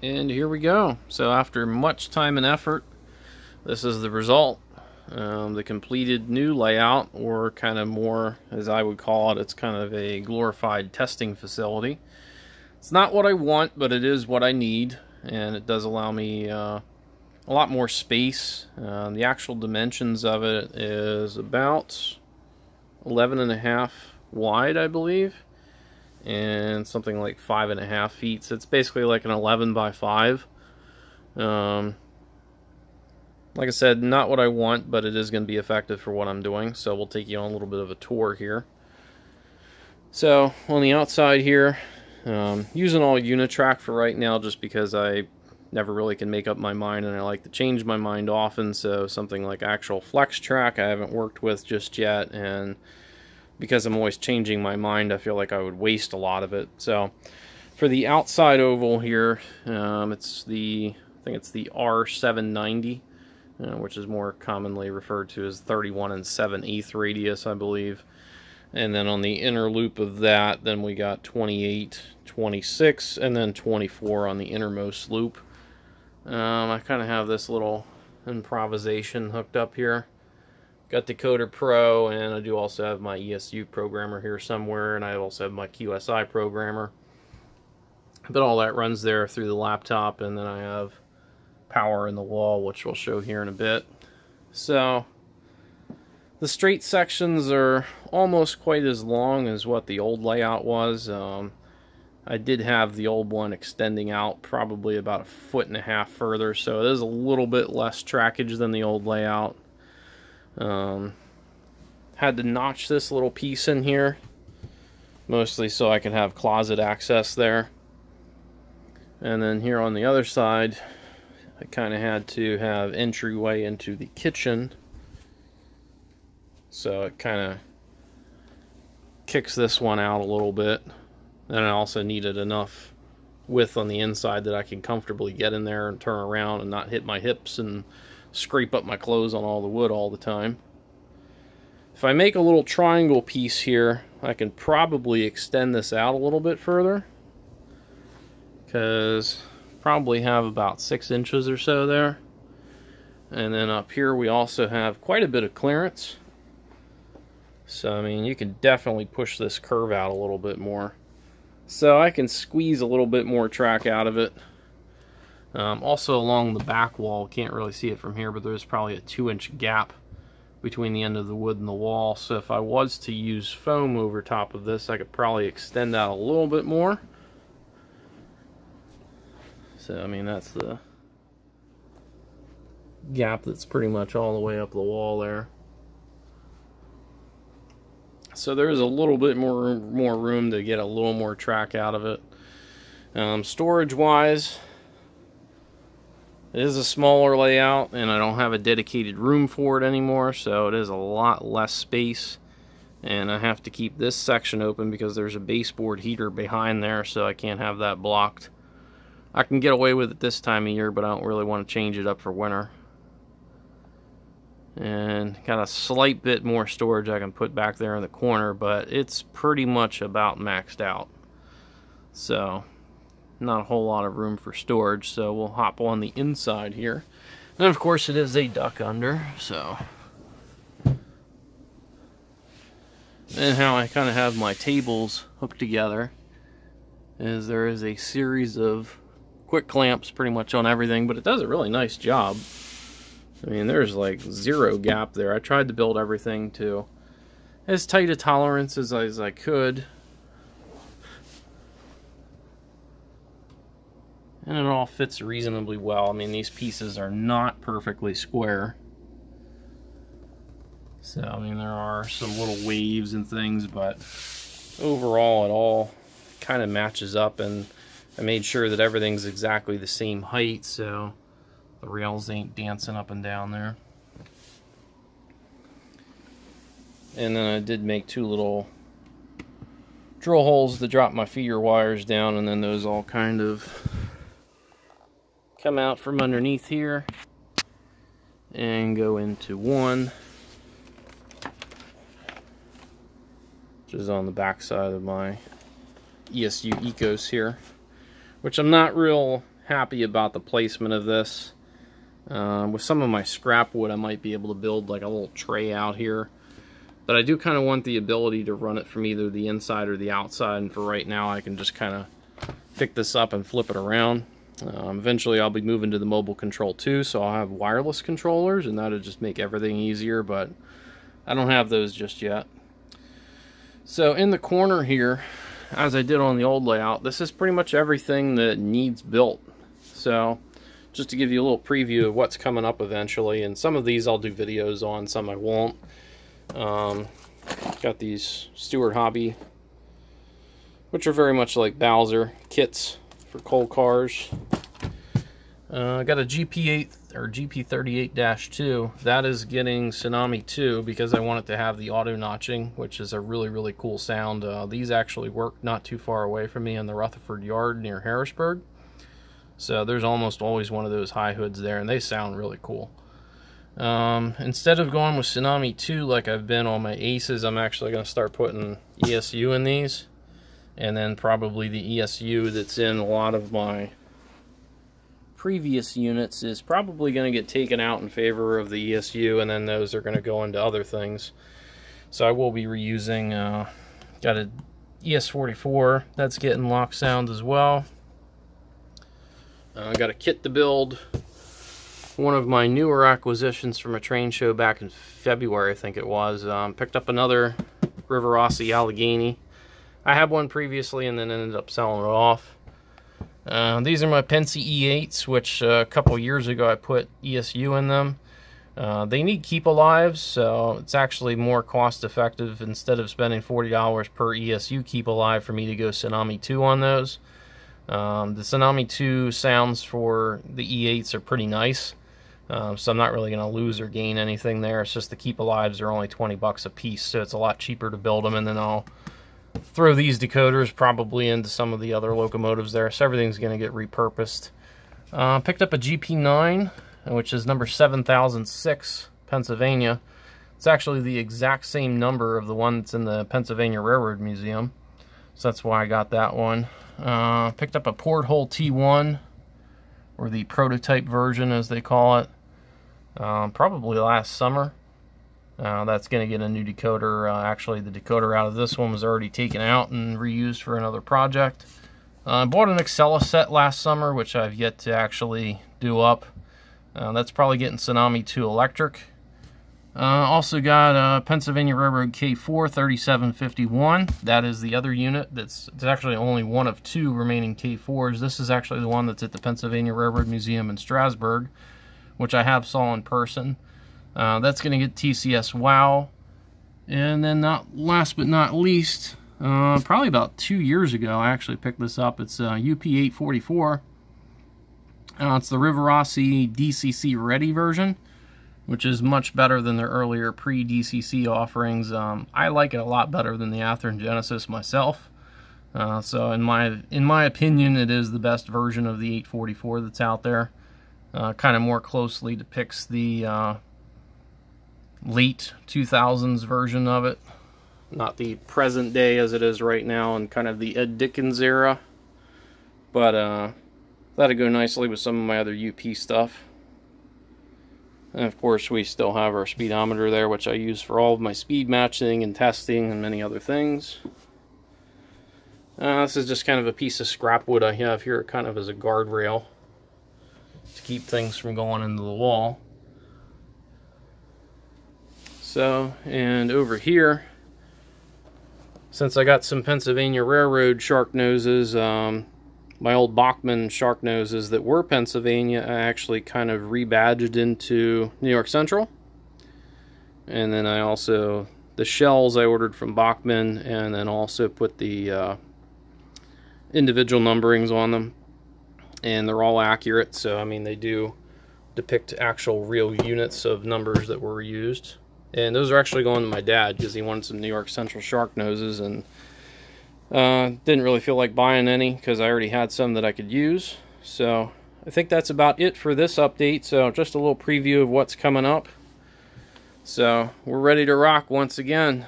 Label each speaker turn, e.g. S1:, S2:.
S1: And here we go. So after much time and effort, this is the result. The completed new layout, or kind of more, as I would call it, it's kind of a glorified testing facility. It's not what I want, but it is what I need, and it does allow me a lot more space. The actual dimensions of it is about 11.5 wide, I believe, and something like 5.5 feet. So it's basically like an 11 by 5. Like I said, not what I want, but it is going to be effective for what I'm doing. So we'll take you on a little bit of a tour here. So on the outside here, using all Unitrack for right now, just because I never really can make up my mind, and I like to change my mind often. So something like actual Flex Track I haven't worked with just yet, and because I'm always changing my mind, I feel like I would waste a lot of it. So for the outside oval here, I think it's the R790, which is more commonly referred to as 31 7/8 radius, I believe. And then on the inner loop of that, then we got 28, 26, and then 24 on the innermost loop. I kind of have this little improvisation hooked up here. Got Decoder Pro, and I do also have my ESU programmer here somewhere, and I also have my QSI programmer. But all that runs there through the laptop, and then I have power in the wall, which we'll show here in a bit. So the straight sections are almost quite as long as what the old layout was. I did have the old one extending out probably about 1.5 feet further, so it is a little bit less trackage than the old layout. Had to notch this little piece in here, mostly so I could have closet access there. And then here on the other side, I kind of had to have entryway into the kitchen, so it kind of kicks this one out a little bit. And I also needed enough width on the inside that I can comfortably get in there and turn around and not hit my hips and scrape up my clothes on all the wood all the time. If I make a little triangle piece here, I can probably extend this out a little bit further, because probably have about 6 inches or so there. And then up here we also have quite a bit of clearance. So I mean, you can definitely push this curve out a little bit more. So I can squeeze a little bit more track out of it. Also along the back wall, can't really see it from here, but there's probably a 2-inch gap between the end of the wood and the wall. So if I was to use foam over top of this, I could probably extend out a little bit more. So I mean, that's the gap that's pretty much all the way up the wall there. So there is a little bit more room to get a little more track out of it. Storage wise, it is a smaller layout, and I don't have a dedicated room for it anymore, so it is a lot less space. And I have to keep this section open because there's a baseboard heater behind there, so I can't have that blocked. I can get away with it this time of year, but I don't really want to change it up for winter. And got a slight bit more storage I can put back there in the corner, but it's pretty much about maxed out. So not a whole lot of room for storage, so we'll hop on the inside here. And of course it is a duck under, so. And how I kind of have my tables hooked together is there is a series of quick clamps pretty much on everything, but it does a really nice job. I mean, there's like 0 gap there. I tried to build everything to as tight a tolerance as I could. And it all fits reasonably well. I mean, these pieces are not perfectly square. So, I mean, there are some little waves and things, but overall it all kind of matches up, and I made sure that everything's exactly the same height, so the rails ain't dancing up and down there. And then I did make 2 little drill holes to drop my feeder wires down, and then those all kind of come out from underneath here and go into one, which is on the back side of my ESU Ecos here, which I'm not real happy about the placement of this. With some of my scrap wood, I might be able to build like a little tray out here. But I do kind of want the ability to run it from either the inside or the outside, and for right now I can just kind of pick this up and flip it around. Eventually I'll be moving to the mobile control too, so I'll have wireless controllers, and that'll just make everything easier, but I don't have those just yet. So in the corner here, as I did on the old layout, this is pretty much everything that needs built. So just to give you a little preview of what's coming up eventually, and some of these I'll do videos on, some I won't. Got these Stewart Hobby, which are very much like Bowser kits for coal cars. I got a GP8 or GP38-2. That is getting Tsunami 2 because I want it to have the auto notching, which is a really cool sound. These actually work not too far away from me in the Rutherford Yard near Harrisburg. So there's almost always one of those high hoods there, and they sound really cool. Instead of going with Tsunami 2 like I've been on my Aces, I'm actually going to start putting ESU in these. And then probably the ESU that's in a lot of my previous units is probably going to get taken out in favor of the ESU, and then those are going to go into other things. So I will be reusing, got a ES44 that's getting lock sound as well. I got a kit to build. One of my newer acquisitions from a train show back in February, I think it was. Picked up another Rivarossi Allegheny. I had one previously and then ended up selling it off. These are my Pennsy E8s, which a couple years ago I put ESU in them. They need keep alives, so it's actually more cost effective instead of spending $40 per ESU keep alive for me to go Tsunami 2 on those. The Tsunami 2 sounds for the E8s are pretty nice, so I'm not really going to lose or gain anything there. It's just the keep alives are only 20 bucks a piece, so it's a lot cheaper to build them, and then I'll throw these decoders probably into some of the other locomotives there, so everything's going to get repurposed. Picked up a GP9, which is number 7006, Pennsylvania. It's actually the exact same number of the one that's in the Pennsylvania Railroad Museum, so that's why I got that one. Picked up a Porthole T1, or the prototype version as they call it, probably last summer. That's going to get a new decoder. Actually, the decoder out of this one was already taken out and reused for another project. I bought an Excella set last summer, which I've yet to actually do up. That's probably getting Tsunami 2 electric. Also got a Pennsylvania Railroad K4 3751. That is the other unit. It's actually only one of two remaining K4s. This is actually the one that's at the Pennsylvania Railroad Museum in Strasburg, which I have saw in person. That's going to get TCS WOW. And then last but not least, probably about 2 years ago, I actually picked this up. It's UP844. It's the Rivarossi DCC Ready version, which is much better than their earlier pre-DCC offerings. I like it a lot better than the Athearn Genesis myself. So in my opinion, it is the best version of the 844 that's out there. Kind of more closely depicts the late 2000s version of it, not the present day as it is right now, and kind of the Ed Dickens era. But that'd go nicely with some of my other UP stuff. And of course, we still have our speedometer there, which I use for all of my speed matching and testing and many other things. This is just kind of a piece of scrap wood I have here, kind of as a guardrail to keep things from going into the wall. So, and over here, since I got some Pennsylvania Railroad shark noses, my old Bachmann shark noses that were Pennsylvania, I actually kind of rebadged into New York Central. And then I also, the shells I ordered from Bachmann, and then also put the individual numberings on them. And they're all accurate, so I mean they do depict actual real units of numbers that were used. And those are actually going to my dad because he wanted some New York Central shark noses, and didn't really feel like buying any because I already had some that I could use. So I think that's about it for this update. So just a little preview of what's coming up. So we're ready to rock once again.